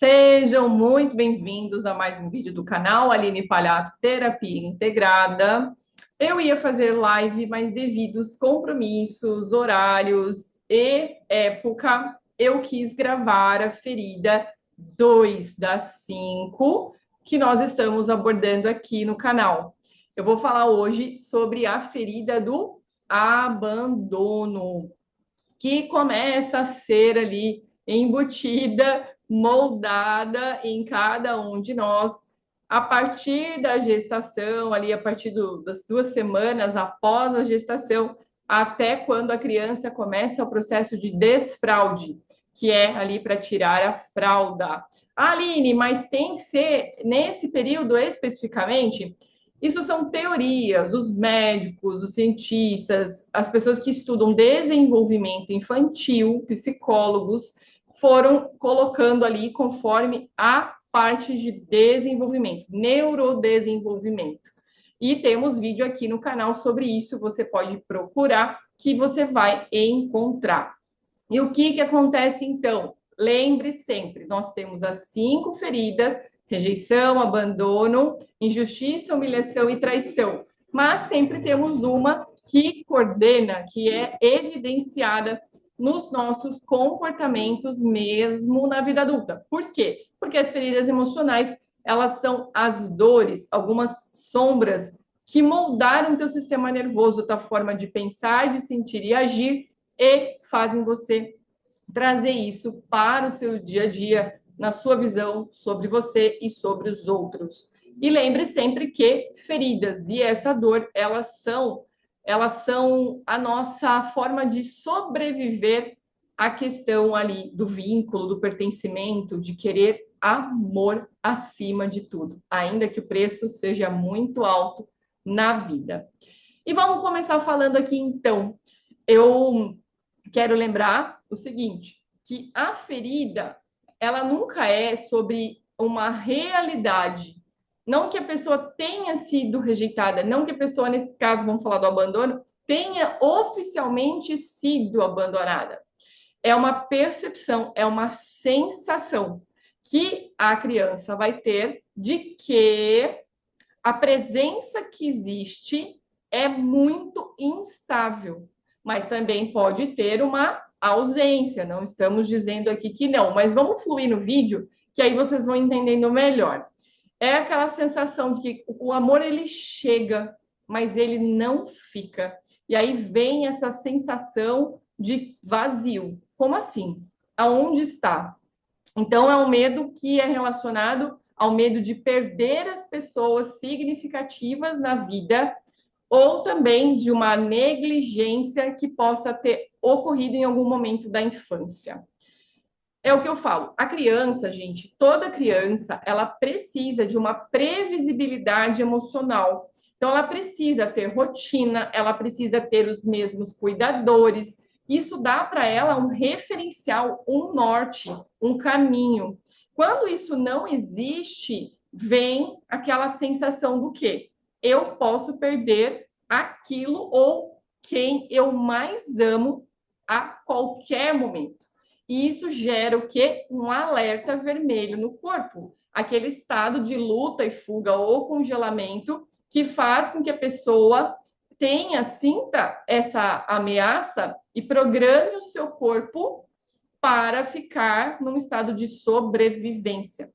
Sejam muito bem-vindos a mais um vídeo do canal Aline Palhato Terapia Integrada. Eu ia fazer live, mas devido aos compromissos, horários e época, eu quis gravar a ferida 2 das 5 que nós estamos abordando aqui no canal. Eu vou falar hoje sobre a ferida do abandono, que começa a ser ali embutida, moldada em cada um de nós a partir da gestação, ali a partir das 2 semanas após a gestação, até quando a criança começa o processo de desfraude, que é ali para tirar a fralda. Aline, mas tem que ser nesse período especificamente? Isso são teorias, os médicos, os cientistas, as pessoas que estudam desenvolvimento infantil, psicólogos, foram colocando ali conforme a parte de desenvolvimento, neurodesenvolvimento. E temos vídeo aqui no canal sobre isso, você pode procurar que você vai encontrar. E o que acontece então? Lembre sempre, nós temos as 5 feridas: rejeição, abandono, injustiça, humilhação e traição. Mas sempre temos uma que coordena, que é evidenciada nos nossos comportamentos mesmo na vida adulta. Por quê? Porque as feridas emocionais, elas são as dores, algumas sombras que moldaram o teu sistema nervoso, tua forma de pensar, de sentir e agir, e fazem você trazer isso para o seu dia a dia, na sua visão sobre você e sobre os outros. E lembre sempre que feridas e essa dor, elas são a nossa forma de sobreviver à questão ali do vínculo, do pertencimento, de querer amor acima de tudo, ainda que o preço seja muito alto na vida. E vamos começar falando aqui então. Eu quero lembrar o seguinte, que a ferida, ela nunca é sobre uma realidade. Não que a pessoa tenha sido rejeitada, não que a pessoa, nesse caso, vamos falar do abandono, tenha oficialmente sido abandonada. É uma percepção, é uma sensação que a criança vai ter de que a presença que existe é muito instável, mas também pode ter uma ausência. Não estamos dizendo aqui que não, mas vamos fluir no vídeo, que aí vocês vão entendendo melhor. É aquela sensação de que o amor ele chega, mas ele não fica. E aí vem essa sensação de vazio. Como assim? Aonde está? Então, é um medo que é relacionado ao medo de perder as pessoas significativas na vida, ou também de uma negligência que possa ter ocorrido em algum momento da infância. É o que eu falo. A criança, gente, toda criança, ela precisa de uma previsibilidade emocional. Então, ela precisa ter rotina, ela precisa ter os mesmos cuidadores. Isso dá para ela um referencial, um norte, um caminho. Quando isso não existe, vem aquela sensação do quê? Eu posso perder aquilo ou quem eu mais amo a qualquer momento. E isso gera o quê? Um alerta vermelho no corpo. Aquele estado de luta e fuga ou congelamento que faz com que a pessoa sinta essa ameaça e programe o seu corpo para ficar num estado de sobrevivência.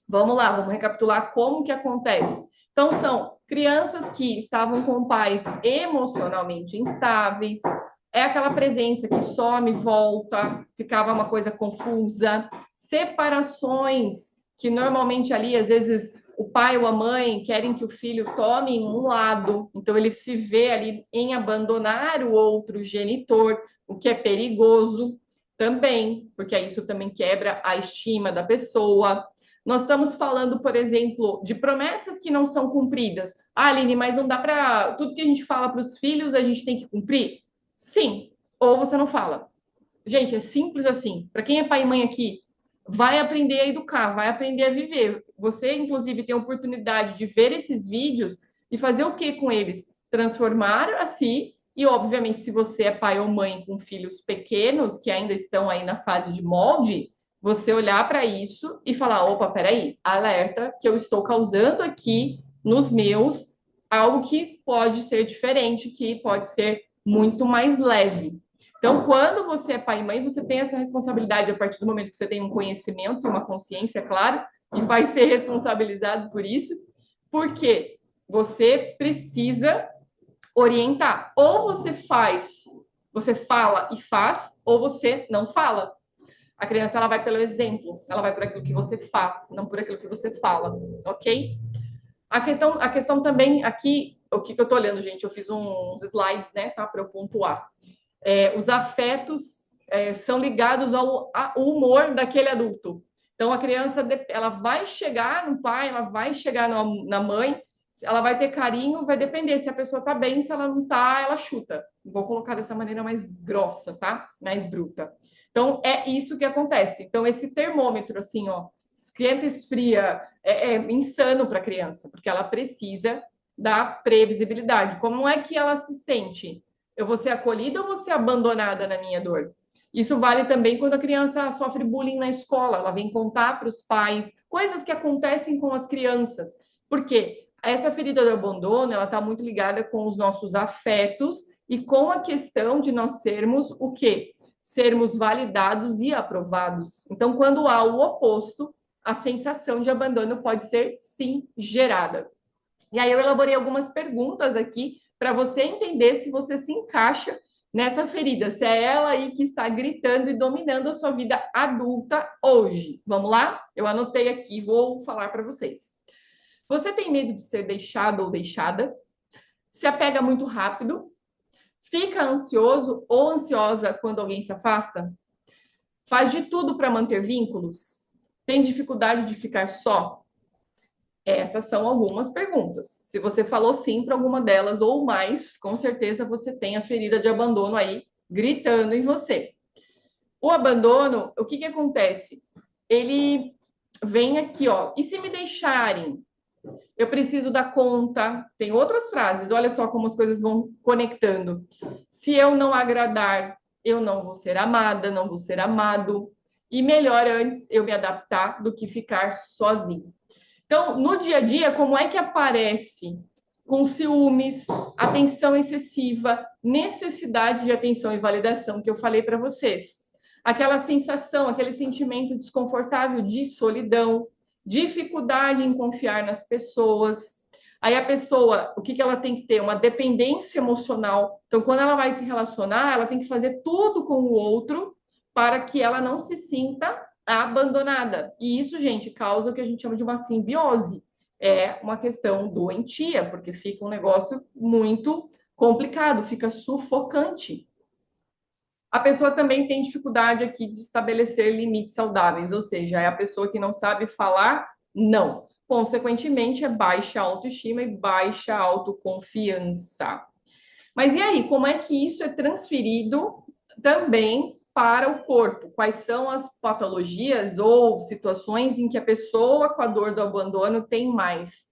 Vamos lá, vamos recapitular como que acontece. Então, são crianças que estavam com pais emocionalmente instáveis, é aquela presença que some, volta, ficava uma coisa confusa, separações que normalmente ali, às vezes, o pai ou a mãe querem que o filho tome um lado, então ele se vê ali em abandonar o outro genitor, o que é perigoso também, porque isso também quebra a estima da pessoa. Nós estamos falando, por exemplo, de promessas que não são cumpridas. Ah, Aline, mas não dá para... Tudo que a gente fala para os filhos, a gente tem que cumprir? Sim. Ou você não fala. Gente, é simples assim. Para quem é pai e mãe aqui, vai aprender a educar, vai aprender a viver. Você, inclusive, tem a oportunidade de ver esses vídeos e fazer o que com eles? Transformar a si. E, obviamente, se você é pai ou mãe com filhos pequenos, que ainda estão aí na fase de molde, você olhar para isso e falar: opa, peraí, alerta que eu estou causando aqui nos meus algo que pode ser diferente, que pode ser muito mais leve. Então, quando você é pai e mãe, você tem essa responsabilidade a partir do momento que você tem um conhecimento e uma consciência, claro, e vai ser responsabilizado por isso, porque você precisa orientar. Ou você faz, você fala e faz, ou você não fala. A criança ela vai pelo exemplo, ela vai por aquilo que você faz, não por aquilo que você fala, ok? A questão também aqui, o que eu tô olhando, gente, eu fiz uns slides, né, tá, para eu pontuar. Os afetos são ligados ao humor daquele adulto. Então, a criança, ela vai chegar no pai, ela vai chegar na mãe, ela vai ter carinho, vai depender se a pessoa tá bem, se ela não tá, ela chuta. Vou colocar dessa maneira mais grossa, tá? Mais bruta. Então, é isso que acontece. Então, esse termômetro, assim, ó, esquenta, esfria, é insano para a criança, porque ela precisa da previsibilidade. Como é que ela se sente? Eu vou ser acolhida ou vou ser abandonada na minha dor? Isso vale também quando a criança sofre bullying na escola. Ela vem contar para os pais coisas que acontecem com as crianças. Por quê? Essa ferida do abandono, ela está muito ligada com os nossos afetos e com a questão de nós sermos o quê? Sermos validados e aprovados. Então, quando há o oposto, a sensação de abandono pode ser, sim, gerada. E aí eu elaborei algumas perguntas aqui para você entender se você se encaixa nessa ferida, se é ela aí que está gritando e dominando a sua vida adulta hoje. Vamos lá? Eu anotei aqui, vou falar para vocês. Você tem medo de ser deixado ou deixada? Se apega muito rápido? Fica ansioso ou ansiosa quando alguém se afasta? Faz de tudo para manter vínculos? Tem dificuldade de ficar só? Essas são algumas perguntas. Se você falou sim para alguma delas ou mais, com certeza você tem a ferida de abandono aí gritando em você. O abandono, o que que acontece? Ele vem aqui, ó. E se me deixarem? Eu preciso dar conta. Tem outras frases. Olha só como as coisas vão conectando. Se eu não agradar, eu não vou ser amada, não vou ser amado. E melhor antes eu me adaptar do que ficar sozinho. Então, no dia a dia, como é que aparece? Com ciúmes, atenção excessiva, necessidade de atenção e validação que eu falei para vocês. Aquela sensação, aquele sentimento desconfortável de solidão, dificuldade em confiar nas pessoas. Aí a pessoa, o que que ela tem que ter? Uma dependência emocional. Então, quando ela vai se relacionar, ela tem que fazer tudo com o outro para que ela não se sinta abandonada. E isso, gente, causa o que a gente chama de uma simbiose. É uma questão doentia, porque fica um negócio muito complicado, fica sufocante. A pessoa também tem dificuldade aqui de estabelecer limites saudáveis, ou seja, é a pessoa que não sabe falar não. Consequentemente, é baixa autoestima e baixa autoconfiança. Mas e aí, como é que isso é transferido também para o corpo? Quais são as patologias ou situações em que a pessoa com a dor do abandono tem mais?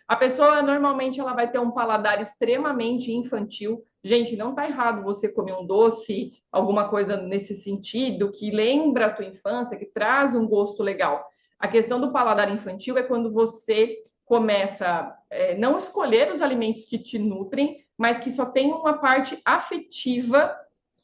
A pessoa normalmente ela vai ter um paladar extremamente infantil. Gente, não está errado você comer um doce, alguma coisa nesse sentido, que lembra a tua infância, que traz um gosto legal. A questão do paladar infantil é quando você começa a não escolher os alimentos que te nutrem, mas que só tem uma parte afetiva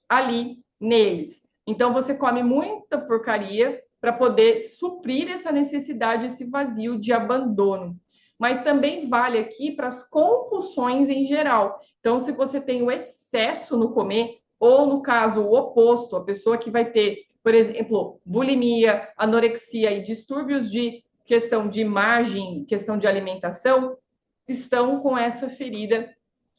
ali neles. Então você come muita porcaria para poder suprir essa necessidade, esse vazio de abandono. Mas também vale aqui para as compulsões em geral. Então, se você tem o excesso no comer, ou no caso o oposto, a pessoa que vai ter, por exemplo, bulimia, anorexia e distúrbios de questão de imagem, questão de alimentação, estão com essa ferida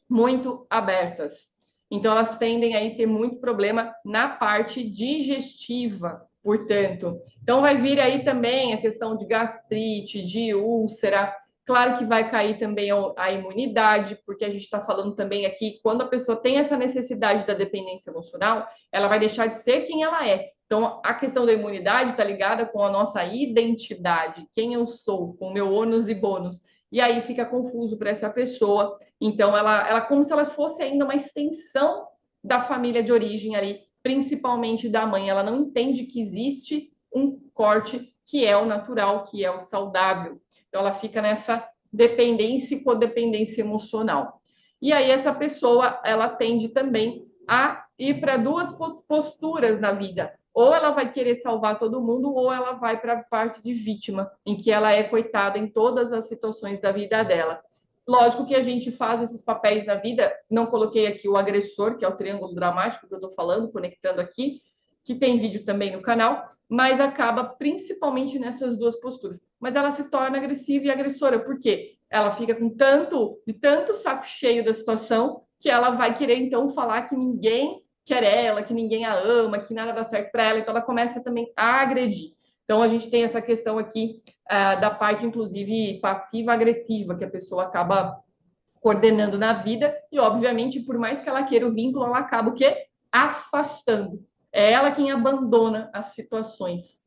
muito abertas. Então, elas tendem a ter muito problema na parte digestiva, portanto. Então, vai vir aí também a questão de gastrite, de úlcera. Claro que vai cair também a imunidade, porque a gente está falando também aqui, quando a pessoa tem essa necessidade da dependência emocional, ela vai deixar de ser quem ela é. Então, a questão da imunidade está ligada com a nossa identidade, quem eu sou, com o meu ônus e bônus. E aí fica confuso para essa pessoa. Então, ela como se ela fosse ainda uma extensão da família de origem ali, principalmente da mãe. Ela não entende que existe um corte que é o natural, que é o saudável. Então, ela fica nessa dependência e codependência emocional. E aí, essa pessoa, ela tende também a ir para duas posturas na vida. Ou ela vai querer salvar todo mundo, ou ela vai para a parte de vítima, em que ela é coitada em todas as situações da vida dela. Lógico que a gente faz esses papéis na vida, não coloquei aqui o agressor, que é o triângulo dramático que eu estou falando, conectando aqui, que tem vídeo também no canal, mas acaba principalmente nessas duas posturas. Mas ela se torna agressiva e agressora, por quê? Ela fica com tanto saco cheio da situação, que ela vai querer, então, falar que ninguém quer ela, que ninguém a ama, que nada dá certo para ela, então ela começa também a agredir. Então, a gente tem essa questão aqui da parte, inclusive, passiva-agressiva, que a pessoa acaba coordenando na vida, e, obviamente, por mais que ela queira o vínculo, ela acaba o quê? Afastando. É ela quem abandona as situações.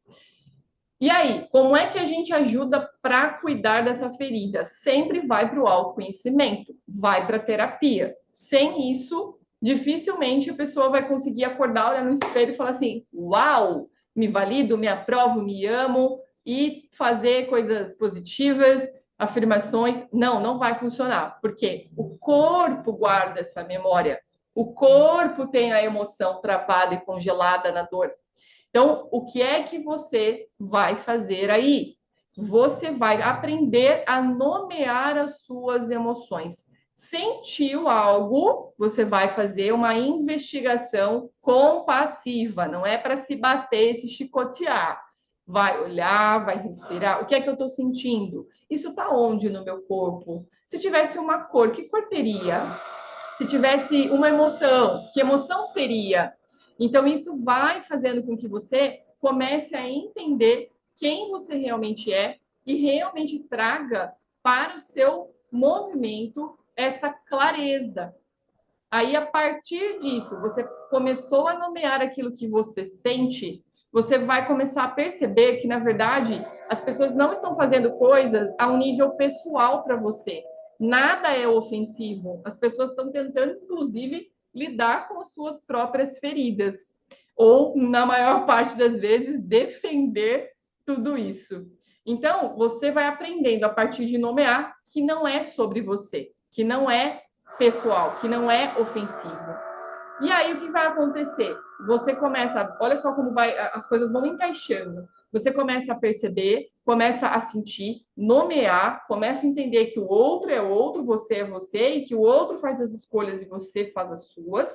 E aí, como é que a gente ajuda para cuidar dessa ferida? Sempre vai para o autoconhecimento, vai para a terapia. Sem isso, dificilmente a pessoa vai conseguir acordar, olhar no espelho e falar assim: uau, me valido, me aprovo, me amo, e fazer coisas positivas, afirmações. Não, não vai funcionar, porque o corpo guarda essa memória, o corpo tem a emoção travada e congelada na dor. Então, o que é que você vai fazer aí? Você vai aprender a nomear as suas emoções. Sentiu algo, você vai fazer uma investigação compassiva, não é para se bater e se chicotear. Vai olhar, vai respirar. O que é que eu estou sentindo? Isso está onde no meu corpo? Se tivesse uma cor, que cor teria? Se tivesse uma emoção, que emoção seria? Então, isso vai fazendo com que você comece a entender quem você realmente é e realmente traga para o seu movimento essa clareza. Aí, a partir disso, você começou a nomear aquilo que você sente, você vai começar a perceber que, na verdade, as pessoas não estão fazendo coisas a um nível pessoal para você. Nada é ofensivo. As pessoas estão tentando, inclusive, lidar com as suas próprias feridas. Ou, na maior parte das vezes, defender tudo isso. Então, você vai aprendendo a partir de nomear que não é sobre você, que não é pessoal, que não é ofensivo. E aí o que vai acontecer? Você começa, olha só como as coisas vão encaixando. Você começa a perceber, começa a sentir, nomear, começa a entender que o outro é outro, você é você, e que o outro faz as escolhas e você faz as suas.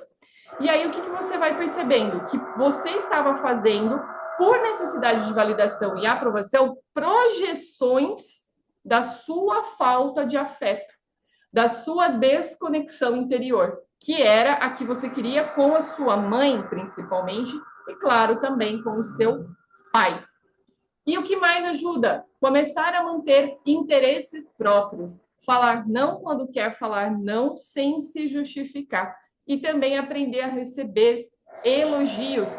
E aí o que você vai percebendo? Que você estava fazendo, por necessidade de validação e aprovação, projeções da sua falta de afeto, da sua desconexão interior, que era a que você queria com a sua mãe, principalmente, e, claro, também com o seu pai. E o que mais ajuda? Começar a manter interesses próprios. Falar não quando quer falar não, sem se justificar. E também aprender a receber elogios,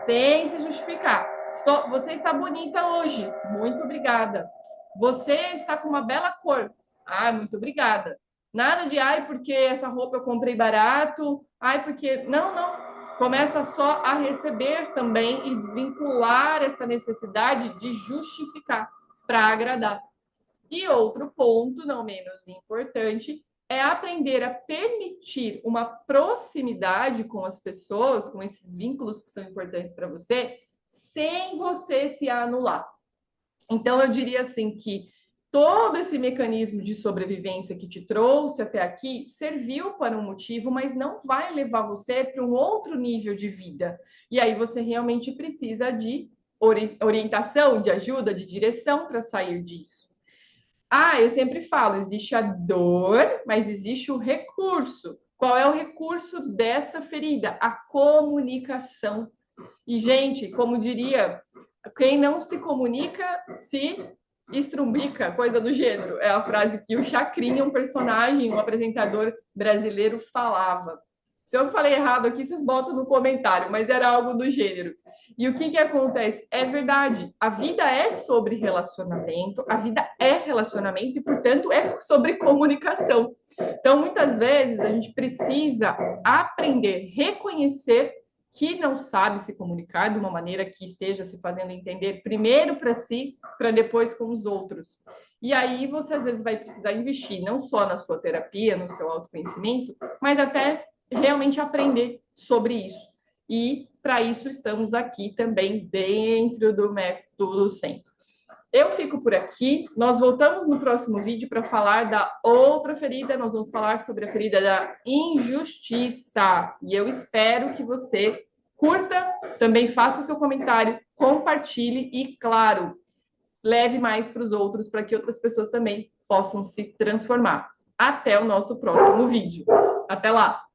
sem se justificar. Você está bonita hoje. Muito obrigada. Você está com uma bela cor. Ah, muito obrigada. Nada de, ai, porque essa roupa eu comprei barato. Ai, porque... Não, não. Começa só a receber também e desvincular essa necessidade de justificar para agradar. E outro ponto, não menos importante, é aprender a permitir uma proximidade com as pessoas, com esses vínculos que são importantes para você, sem você se anular. Então, eu diria assim que todo esse mecanismo de sobrevivência que te trouxe até aqui serviu para um motivo, mas não vai levar você para um outro nível de vida. E aí você realmente precisa de orientação, de ajuda, de direção para sair disso. Ah, eu sempre falo, existe a dor, mas existe o recurso. Qual é o recurso dessa ferida? A comunicação. E, gente, como diria, quem não se comunica se estrumbica, coisa do gênero. É a frase que o Chacrinha, um personagem, um apresentador brasileiro, falava. Se eu falei errado aqui, vocês botam no comentário, mas era algo do gênero. E o que acontece? É verdade, a vida é sobre relacionamento, a vida é relacionamento e, portanto, é sobre comunicação. Então, muitas vezes, a gente precisa aprender, reconhecer que não sabe se comunicar de uma maneira que esteja se fazendo entender primeiro para si, para depois com os outros. E aí você às vezes vai precisar investir não só na sua terapia, no seu autoconhecimento, mas até realmente aprender sobre isso. E para isso estamos aqui também dentro do Método 100. Eu fico por aqui. Nós voltamos no próximo vídeo para falar da outra ferida. Nós vamos falar sobre a ferida da injustiça. E eu espero que você curta, também faça seu comentário, compartilhe e, claro, leve mais para os outros para que outras pessoas também possam se transformar. Até o nosso próximo vídeo. Até lá!